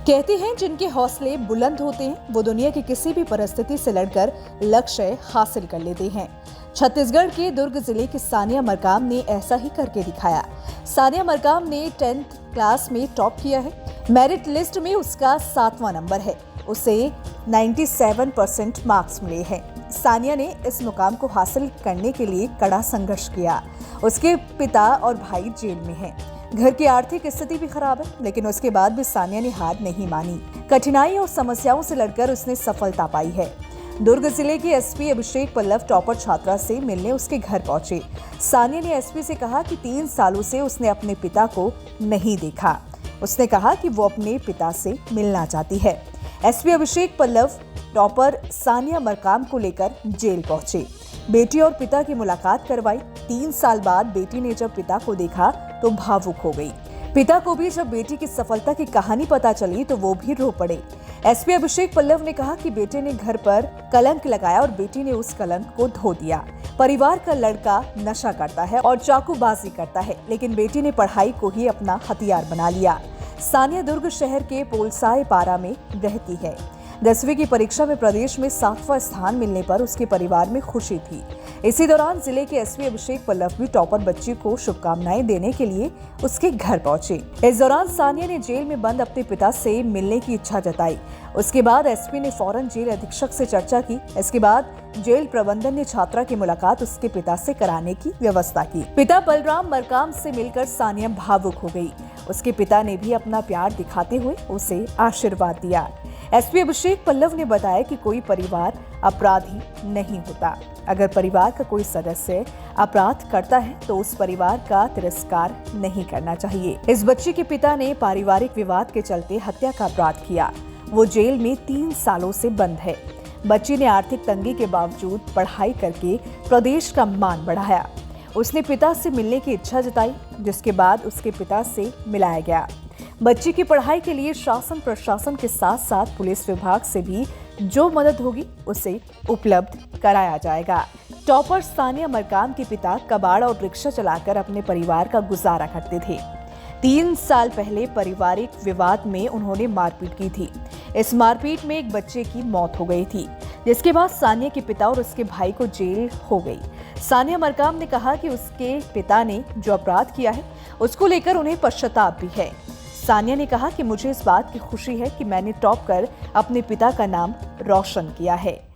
कहते हैं जिनके हौसले बुलंद होते हैं वो दुनिया की किसी भी परिस्थिति से लड़कर लक्ष्य हासिल कर लेते हैं। छत्तीसगढ़ के दुर्ग जिले की सानिया मरकाम ने ऐसा ही करके दिखाया। सानिया मरकाम ने 10th क्लास में टॉप किया है। मेरिट लिस्ट में उसका 7वां नंबर है। उसे 97% मार्क्स मिले हैं। सानिया ने इस मुकाम को हासिल करने के लिए कड़ा संघर्ष किया। उसके पिता और भाई जेल में हैं। घर की आर्थिक स्थिति भी खराब है, लेकिन उसके बाद भी सानिया ने हार नहीं मानी। कठिनाई और समस्याओं से लड़कर उसने सफलता पाई है। दुर्ग जिले के एसपी अभिषेक पल्लव टॉपर छात्रा से मिलने उसके घर पहुंचे। सानिया ने एसपी से कहा कि 3 सालों से उसने अपने पिता को नहीं देखा। उसने कहा कि वो अपने पिता से मिलना चाहती है। एसपी अभिषेक पल्लव टॉपर सानिया मरकाम को लेकर जेल पहुंचे। बेटी और पिता की मुलाकात करवाई। 3 साल बाद बेटी ने जब पिता को देखा तो भावुक हो गई। पिता को भी जब बेटी की सफलता की कहानी पता चली तो वो भी रो पड़े। एसपी अभिषेक पल्लव ने कहा कि बेटे ने घर पर कलंक लगाया और बेटी ने उस कलंक को धो दिया। परिवार का लड़का नशा करता है और चाकूबाजी करता है, लेकिन बेटी ने पढ़ाई को ही अपना हथियार बना लिया। सानिया दुर्ग शहर के पोलसाय पारा में रहती है। 10वीं की परीक्षा में प्रदेश में 7वां स्थान मिलने पर उसके परिवार में खुशी थी। इसी दौरान जिले के एसपी अभिषेक पल्लव भी टॉपर बच्ची को शुभकामनाएं देने के लिए उसके घर पहुंचे। इस दौरान सानिया ने जेल में बंद अपने पिता से मिलने की इच्छा जताई। उसके बाद एसपी ने फौरन जेल अधीक्षक से चर्चा की। इसके बाद जेल प्रबंधन ने छात्रा की मुलाकात उसके पिता से कराने की व्यवस्था की। पिता बलराम मरकाम से मिलकर सानिया भावुक हो गई। उसके पिता ने भी अपना प्यार दिखाते हुए उसे आशीर्वाद दिया। एसपी अभिषेक पल्लव ने बताया कि कोई परिवार अपराधी नहीं होता। अगर परिवार का कोई सदस्य अपराध करता है तो उस परिवार का तिरस्कार नहीं करना चाहिए। इस बच्ची के पिता ने पारिवारिक विवाद के चलते हत्या का अपराध किया। वो जेल में 3 सालों से बंद है। बच्ची ने आर्थिक तंगी के बावजूद पढ़ाई करके प्रदेश का मान बढ़ाया। उसने पिता से मिलने की इच्छा जताई, जिसके बाद उसके पिता से मिलाया गया। बच्ची की पढ़ाई के लिए शासन प्रशासन के साथ साथ पुलिस विभाग से भी जो मदद होगी उसे उपलब्ध कराया जाएगा। टॉपर सानिया मरकाम के पिता कबाड़ और रिक्शा चलाकर अपने परिवार का गुजारा करते थे। 3 साल पहले पारिवारिक विवाद में उन्होंने मारपीट की थी। इस मारपीट में एक बच्चे की मौत हो गई थी, जिसके बाद सानिया के पिता और उसके भाई को जेल हो गई। सानिया मरकाम ने कहा कि उसके पिता ने जो अपराध किया है उसको लेकर उन्हें पश्चाताप भी है। सानिया ने कहा कि मुझे इस बात की खुशी है कि मैंने टॉप कर अपने पिता का नाम रोशन किया है।